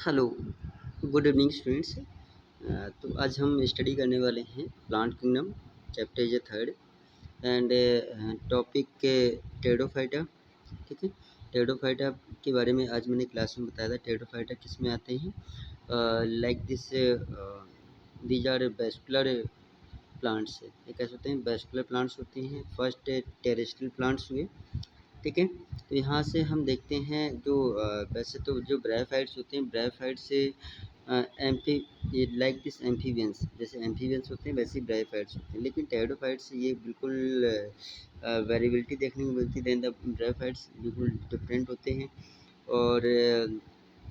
Hello, good evening students. तो आज हम स्टडी करने वाले हैं plant kingdom, chapter is third and topic pteridophyta. ठीक है, टेरिडोफाइटा के बारे में आज मैंने क्लास में बताया था। टेरिडोफाइटा किस में आते हैं? Like this, these are vascular plants. ये कैसे होते हैं? वेस्कुलर प्लांट्स होते हैं। फर्स्ट टेरेस्ट्रियल प्लांट्स हुए। ठीक है, तो यहाँ से हम देखते हैं जो वैसे तो जो ब्रायोफाइट्स होते हैं, ब्रायोफाइट से एम्फी लाइक दिस एम्फीबियंस, जैसे एम्फीबियंस होते हैं वैसे ही ब्रायोफाइट्स होते हैं, लेकिन टेरिडोफाइट्स से ये बिल्कुल वेरिएबिलिटी देखने को मिलती है। द ब्रायोफाइट्स बिल्कुल डिफरेंट होते हैं। और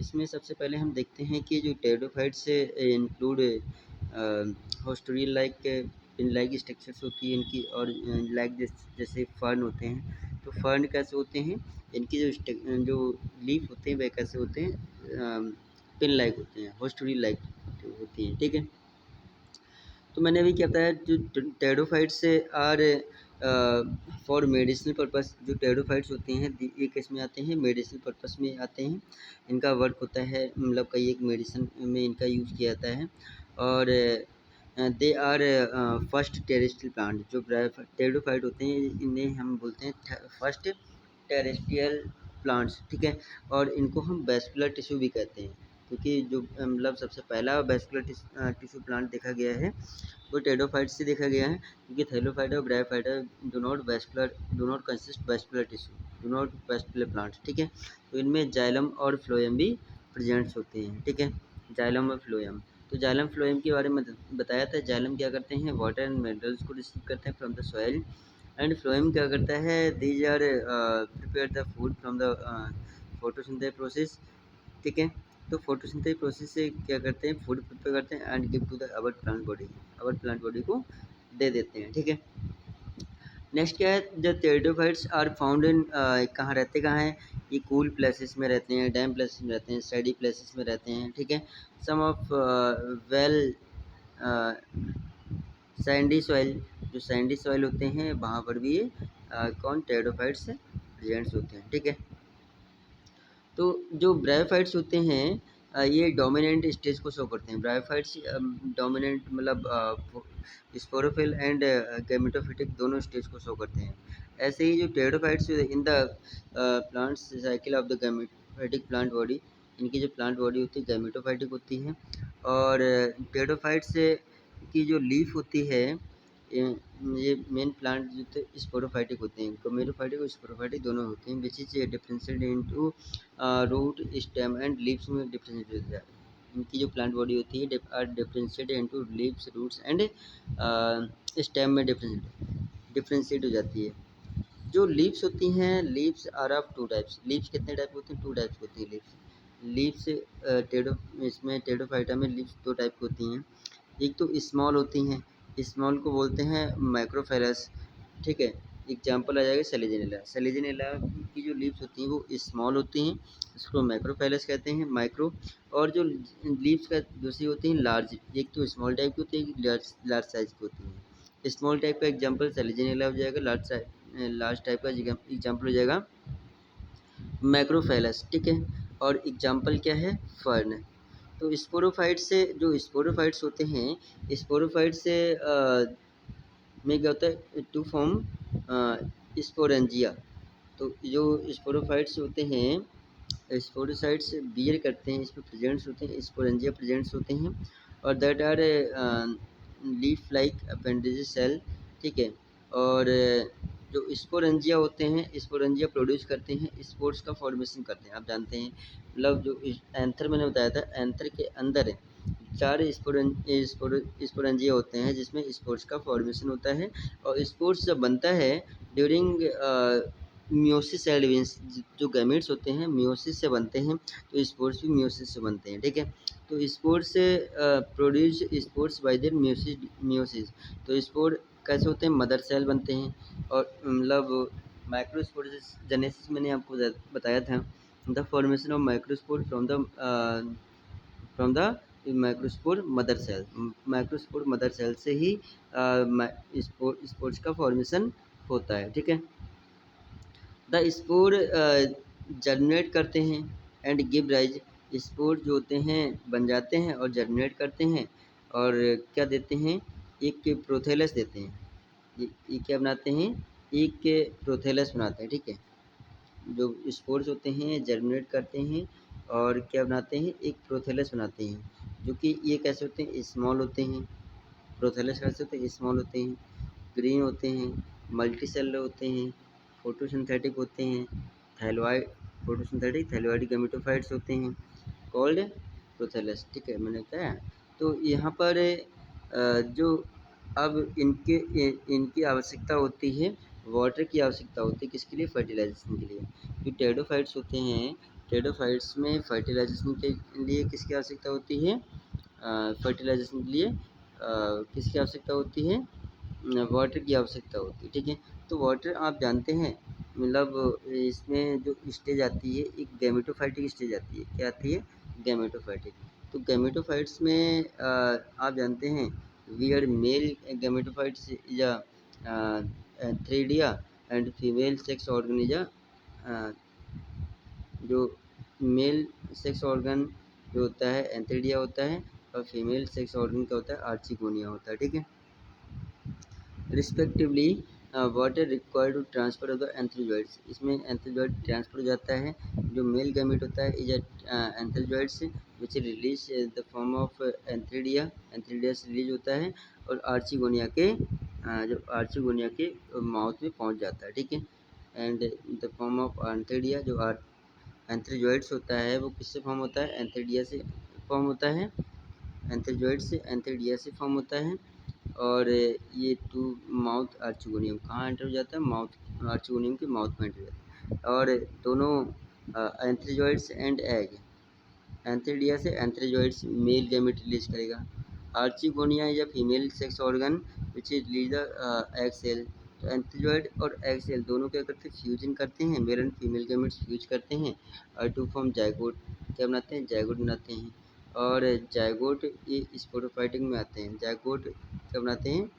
इसमें सबसे पहले हम देखते हैं कि जो टेरिडोफाइट्स से include haustorial like pin like structures होती है इनकी, और लाइक जैसे फर्न होते हैं। तो फर्न कैसे होते हैं? इनकी जो लीफ होते हैं वह कैसे होते हैं? पिन लाइक होते हैं, होस्टोरियल लाइक होती हैं। ठीक है, तो मैंने अभी क्या बताया, जो टेरिडोफाइट्स से आर फॉर मेडिसिनल पर्पस। जो टेरिडोफाइट्स होते हैं ये किस में आते हैं? मेडिसिनल पर्पस में आते हैं। इनका वर्क होता है, मतलब कई एक मेडिसिन में इनका यूज़ किया जाता है। और they are first terrestrial plant. जो टेरिडोफाइट होते हैं इन्हें हम बोलते हैं फर्स्ट टेरेस्ट्रियल प्लांट्स। ठीक है, और इनको हम वेस्कुलर टिश्यू भी कहते हैं, क्योंकि जो मतलब सबसे पहला वेस्कुलर टिश्यू प्लांट देखा गया है वो टेरिडोफाइट से देखा गया है, क्योंकि थैलोफाइटा और bryophyta do not consist vascular tissue, do not vascular plants. ठीक है, तो इनमें जाइलम और फ्लोएम भी प्रेजेंट्स होते हैं। ठीक है, जाइलम और फ्लोएम। तो जाइलम फ्लोएम के बारे में बताया था। जाइलम क्या करते हैं? वाटर एंड मिनरल्स को रिसीव करते हैं from the soil. And phloem क्या करता है? These are prepare the food from the photosynthesis process. ठीक है, तो फोटोसिंथेसिस प्रोसेस से क्या करते हैं? फूड प्रिपेयर करते हैं and give to the our plant body को दे देते हैं। ठीक है, नेक्स्ट क्या है? The pteridophytes are found in, कहाँ रहते कहाँ हैं? ये कूल प्लेसेस में रहते हैं, डैम प्लेसेस में रहते हैं, सैडी प्लेसेस में रहते हैं। ठीक है, सम ऑफ वेल सैंडी सॉइल, जो सैंडी सॉइल होते हैं वहाँ पर भी ये कौन टेरिडोफाइट्स प्रेजेंट्स होते हैं। ठीक है, तो जो ब्रायोफाइट्स होते हैं ये डोमिनेंट स्टेज को शो करते हैं। ब्रायोफाइट्स डोमिनेंट मतलब स्पोरोफिल एंड गैमेटोफिटिक दोनों स्टेज को शो करते हैं। ऐसे ही जो pteridophytes in the plant cycle of the gametophytic plant body, इनकी जो प्लांट बॉडी होती है गैमेटोफाइटिक होती है। और टेरिडोफाइट्स की जो लीफ होती है, ये मेन प्लांट जो थे स्पोरोफाइटिक होते हैं। गैमेटोफाइटिक और स्पोरोफाइटिक दोनों होते हैं, which is differentiated into root, stem and leaves में डिफरेंशिएट हो जाता है। इनकी जो प्लांट बॉडी होती है are differentiated into leaves, roots and stem में डिफरेंशिएट हो जाती है। जो लीव्स होती हैं, leaves are of two types. Leaves कितने टाइप होती हैं? टू टाइप्स होती हैं लीव्स। टेडो इसमें टेरिडोफाइटा में लीव्स दो टाइप की होती हैं। एक तो स्मॉल होती हैं, स्मॉल को बोलते हैं माइक्रोफेरस। ठीक है, एग्जाम्पल आ जाएगा सेलेजिनेला। सेलेजिनेला की जो लीव्स होती हैं वो स्मॉल होती हैं, इसको माइक्रोफेरस कहते हैं, माइक्रो। और जो लीव्स का दूसरी होती हैं लार्ज, एक तो स्मॉल टाइप की होती है, एक लार्ज साइज की होती है। स्मॉल टाइप का एग्जाम्पल सेलेजिनेला हो जाएगा, लार्ज टाइप का एग्जाम्पल हो जाएगा मैक्रोफेलस। ठीक है, और एग्जाम्पल क्या है? फर्न। तो स्पोरोफाइट से, जो स्पोरोफाइट्स होते हैं, स्पोरोफाइट से में क्या होता है? To form sporangia. तो जो स्पोरोफाइट्स होते हैं, स्पोरोसाइट्स बियर करते हैं, इसमें प्रेजेंट्स होते हैं, स्पोरेंजिया प्रेजेंट्स होते हैं। और that are leaf like appendage cell. ठीक है, और जो स्पोरेंजिया होते हैं, स्पोरेंजिया प्रोड्यूस करते हैं, स्पोर्स का फॉर्मेशन करते हैं। आप जानते हैं, मतलब जो एंथर मैंने बताया था, एंथर के अंदर चार स्पोरेंजिया होते हैं जिसमें स्पोर्स का फॉर्मेशन होता है। और स्पोर्स जब बनता है ड्यूरिंग मियोसिस एडवेंस, जो गैमेट्स होते हैं मियोसिस से बनते हैं, तो स्पोर्स भी मियोसिस से बनते हैं। ठीक है, तो स्पोर्स से produce spores bye there meiosis. तो स्पोर कैसे होते हैं? मदर सेल बनते हैं। और मतलब माइक्रोस्पोरेसिस जेनेसिस मैंने आपको बताया था, the formation of microspore from the microspore mother cell. Microspore mother cell से ही स्पोर्स का फॉर्मेशन होता है। ठीक है, द स्पोर जर्मिनेट करते हैं एंड गिव राइज स्पोर जो होते हैं बन जाते हैं और जर्मिनेट करते हैं और क्या देते हैं, एक प्रोथेलस देते हैं। ये क्या बनाते हैं, एक प्रोथेलस बनाते हैं, ठीक है। जो स्पोर्स होते हैं जर्मिनेट करते हैं और क्या बनाते हैं, एक प्रोथेलस बनाते हैं, जो कि ये कैसे होते हैं, स्मॉल होते हैं। प्रोथेलस कैसे होते हैं, स्मॉल होते हैं, ग्रीन होते हैं, मल्टी सेलर होते हैं, फोटोसिंथेटिक होते हैं, थैलोइड फोटोसिंथेटिक थैलोइड गैमेटोफाइट्स होते हैं, कॉल्ड प्रोथेलस, ठीक है, मैंने कहा। तो यहाँ पर जो अब इनकी आवश्यकता होती है, वाटर की आवश्यकता होती है, किसके लिए, फर्टिलाइजेशन के लिए। जो टेडोफाइट्स होते हैं, टेडोफाइट्स में फर्टिलाइजेशन के लिए किसकी आवश्यकता होती है, फर्टिलाइजेशन के लिए किसकी आवश्यकता होती है, वाटर की आवश्यकता होती है, ठीक है। तो वाटर आप जानते हैं, मतलब इसमें जो स्टेज आती है, एक गैमेटोफाइटिक स्टेज आती है, क्या आती है, गैमेटोफाइटिक। तो गैमेटोफाइट्स में आप जानते हैं वियर्ड मेल गैमेटोफाइट्स या एंथ्रेडिया एंड फीमेल सेक्स ऑर्गन या जो मेल सेक्स ऑर्गन जो होता है एंथ्रेडिया होता है और फीमेल सेक्स ऑर्गन का होता है आर्चिगोनिया होता है, ठीक है। Respectively water required to transfer of the antherozoids, इसमें एंथ्रेजॉइड ट्रांसफर हो जाता है। जो मेल गैमेट होता है is antherozoids which release the form of antheridia से रिलीज होता है और आर्चिगोनिया के जब आर्चिगोनिया के माउथ में पहुंच जाता है, ठीक है। एंड द फॉर्म ऑफ एंथ्रेडिया जो एंथ्रेजॉइड्स होता है वो किससे फॉर्म होता है, एंथ्रेडिया से फॉर्म होता है, एंथ्रेजॉइड से एंथ्रेडिया से फॉर्म होता है। और ये टू माउथ आर्चिगोनियम कहाँ एंटर हो जाता है, माउथ आर्चिगोनियम के माउथ में एंटर हो जाता है। और दोनों एंथ्रेजॉइड्स एंड एग, एंथ्रेडिया से एंथ्रेजॉइड्स मेल गैमेट रिलीज करेगा, आर्चिगोनिया या female sex organ which is release the egg cell. तो एंथ्रेजॉइड और एग सेल दोनों क्या करते हैं, फ्यूजन करते हैं, male and female gametes fuse करते हैं और टू फॉर्म जाइगोट, क्या बनाते हैं, जाइगोट बनाते हैं। और जाइगोट ये स्पोरोफाइटिक में आते हैं, जाइगोट क्या बनाते हैं,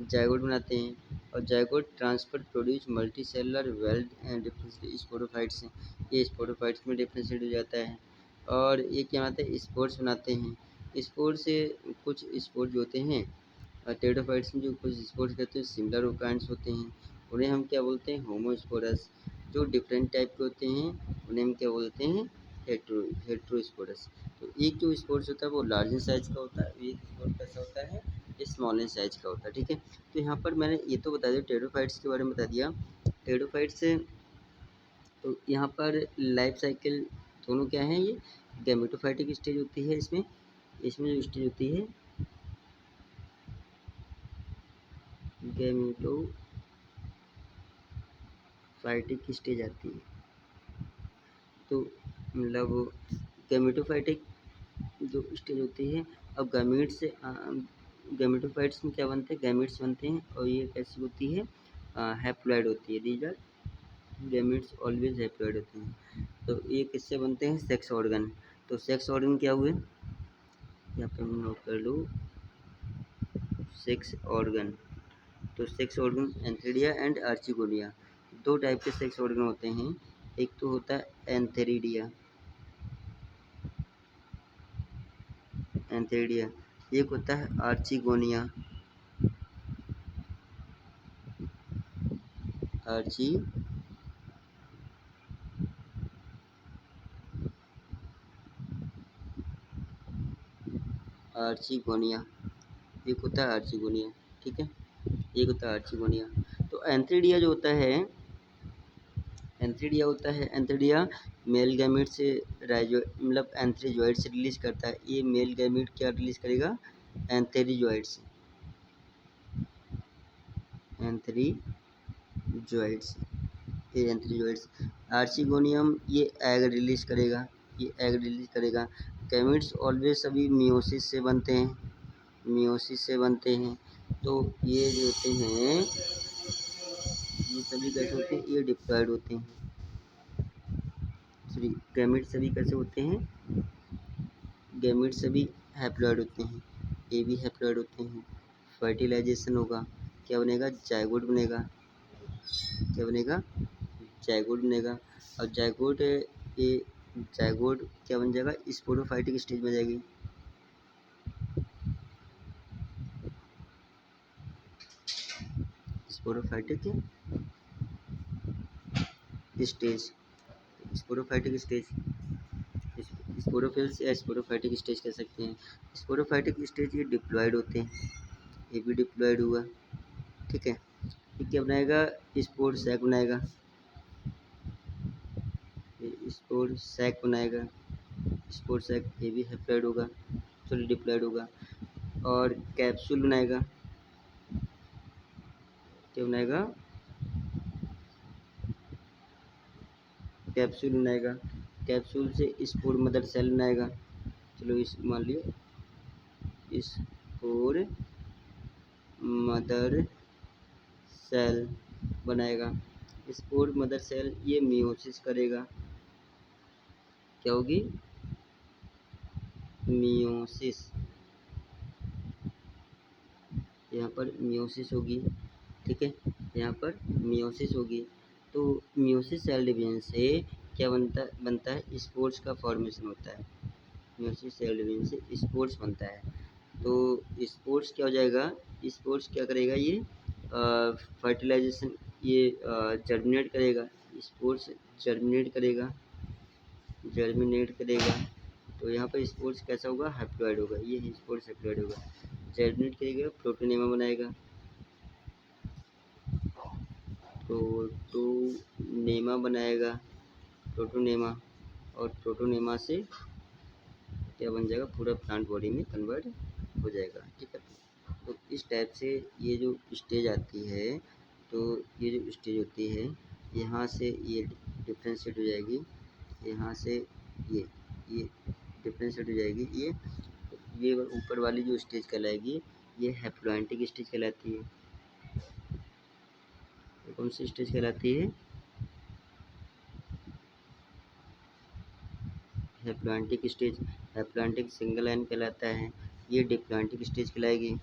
जाइगोट बनाते हैं। और zygote transfer produce multi cellular weld and differentiate sporophytes हैं, ये स्पोरोफाइट्स में डिफरेंशिएट हो जाता है। और ये क्या बनाते हैं, स्पोर्स बनाते हैं। स्पोर से कुछ स्पोर जो होते हैं टेरिडोफाइट्स में जो कुछ स्पोर्स कहते हैं सिमिलर काइंड्स होते हैं, उन्हें हम क्या बोलते हैं, होमोस्पोरस। जो डिफरेंट टाइप के होते हैं उन्हें हम क्या बोलते हैं, हेट्रोस्पोरस। तो एक जो स्पोर्स होता है वो लार्ज साइज का होता है, एक स्पोर्स कैसा होता है, स्मॉल साइज का होता है, ठीक है। तो यहाँ पर मैंने ये तो बता दिया, टेरिडोफाइट्स के बारे में बता दिया। टेरिडोफाइट्स तो यहाँ पर लाइफ साइकिल दोनों क्या हैं, ये गैमेटोफाइटिक स्टेज होती है, इसमें इसमें जो स्टेज होती है गैमेटोफाइटिक स्टेज आती है। तो मतलब गैमेटोफाइटिक जो स्टेज होती है, अब गैमेट्स से गैमेटोफाइट्स में क्या बनते हैं, गैमेट्स बनते हैं और ये कैसी होती है, हैप्लॉइड होती है, these are gametes always haploid होते हैं। तो ये किससे बनते हैं, सेक्स ऑर्गन। तो सेक्स ऑर्गन क्या हुए, यहाँ पे हम नोट कर लो, सेक्स ऑर्गन। तो sex organ antheridia and archegonia, दो टाइप के सेक्स ऑर्गन होते हैं। एक तो होता है एंथेरिडिया, एंथेरिडिया, एक होता है आर्चिगोनिया, आर्ची आर्चिगोनिया, एक होता है आर्चिगोनिया, ठीक है, एक होता है आर्चिगोनिया। तो एंथेरिडिया जो होता है, एंथ्रीडिया होता है, एंथ्रीडिया मेल गैमेट से मतलब एंथ्रीजॉइड से रिलीज करता है। ये मेल गैमेट क्या रिलीज करेगा, एंथ्रीजॉइड से, एंथ्रीजॉइड से, ये एंथ्रीजॉइड से। आर्चिगोनियम ये एग रिलीज करेगा, ये एग रिलीज करेगा। गैमेट्स ऑलवेज सभी मियोसिस से बनते हैं, मियोसिस से बनते हैं। तो ये जो होते हैं ये सभी कैसे होते हैं, ये डिप्लॉयड होते हैं, सॉरी गैमेट्स सभी कैसे होते हैं, गैमेट्स सभी हैप्लॉइड होते हैं, ये भी हैप्लॉइड होते हैं। फर्टिलाइजेशन होगा, क्या बनेगा, जाइगोट बनेगा, क्या बनेगा, जाइगोट बनेगा। और जाइगोट ये जायगोट क्या बन जाएगा, स्पोरोफाइटिक स्टेज में जाएगी। Sporophytic stage, sporophytic stage, sporophylls या स्पोरोफाइटिक स्टेज कह सकते हैं। स्पोरोफाइटिक स्टेज ये डिप्लॉयड होते हैं, ये भी डिप्लॉयड हुआ, ठीक है। ये क्या बनाएगा, स्पोर सैक बनाएगा, ये स्पोर सैक बनाएगा, स्पोर सैक ये भी हैप्लॉयड होगा, सॉरी डिप्लॉयड होगा। और कैप्सूल बनाएगा, क्या बनाएगा, कैप्सूल बनाएगा। कैप्सूल से स्पोर मदर सेल बनाएगा, चलो इस मान लिया स्पोर मदर सेल बनाएगा। स्पोर मदर सेल ये मियोसिस करेगा, क्या होगी, मियोसिस, यहाँ पर मियोसिस होगी, ठीक है, यहाँ पर मियोसिस होगी। तो मियोसिस सेल डिवीजन से क्या बनता है स्पोर्स का फॉर्मेशन होता है, मियोसिस सेल डिवीजन से स्पोर्स बनता है। तो स्पोर्स क्या हो जाएगा, स्पोर्स क्या करेगा, ये फर्टिलाइजेशन, ये जर्मिनेट करेगा, स्पोर्स जर्मिनेट करेगा, जर्मिनेट करेगा। तो यहाँ पर स्पोर्स कैसा होगा, हैप्लॉइड होगा, ये स्पोर्स हैप्लॉइड होगा। जर्मिनेट करेगा, प्रोटोनेमा बनाएगा, प्रोटोनेमा बनाएगा, प्रोटोनेमा, और प्रोटोनेमा से क्या बन जाएगा, पूरा प्लांट बॉडी में कन्वर्ट हो जाएगा, ठीक है। तो इस टाइप से ये जो स्टेज आती है, तो ये जो स्टेज होती है, यहाँ से ये डिफ्रेंशिएट हो जाएगी, यहाँ से ये डिफ्रेंशिएट हो जाएगी, ये ऊपर वाली जो स्टेज कहलाएगी ये हैप्लॉइंटिक स्टेज कहलाती है। तो कौन सी स्टेज कहलाती है, हैप्लॉइंटिक स्टेज। हैप्लॉइंटिक सिंगल एन कहलाता है, ये डिप्लॉइंटिक स्टेज कहलाएगी।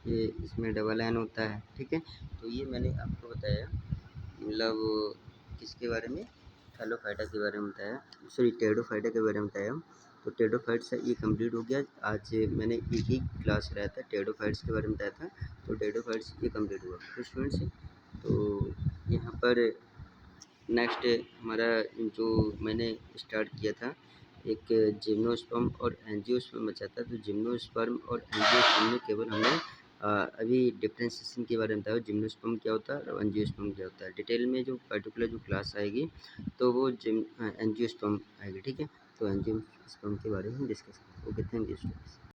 ये इसमें डबल एन होता है, ठीक है। तो ये मैंने आपको बताया, मतलब किसके बारे में, थैलोफाइटा के बारे में बताया, सॉरी टेरिडोफाइटा के बारे में बताया। तो टेरिडोफाइट से ये कंप्लीट हो गया, आज मैंने एक ही क्लास कराया था, टेरिडोफाइट्स के बारे में बताया था। तो टेरिडोफाइट्स ये कंप्लीट हुआ तो स्टूडेंट्स। तो यहाँ पर नेक्स्ट हमारा जो मैंने स्टार्ट किया था, एक जिम्नोस्पर्म और एंजियोस्पर्म बचा था। तो जिम्नोस्पर्म और एंजियोस्पर्म में केवल हमने अभी डिफ्रेंशिएशन के बारे में बताया, जिम्नोस्पर्म क्या होता है और एंजियोस्पर्म क्या होता है। डिटेल में जो पर्टिकुलर जो क्लास आएगी तो वो एंजियोस्पर्म आएगी, ठीक है। तो एंजियोस्पर्म के बारे में डिस्कस करेंगे। Okay, thank you students.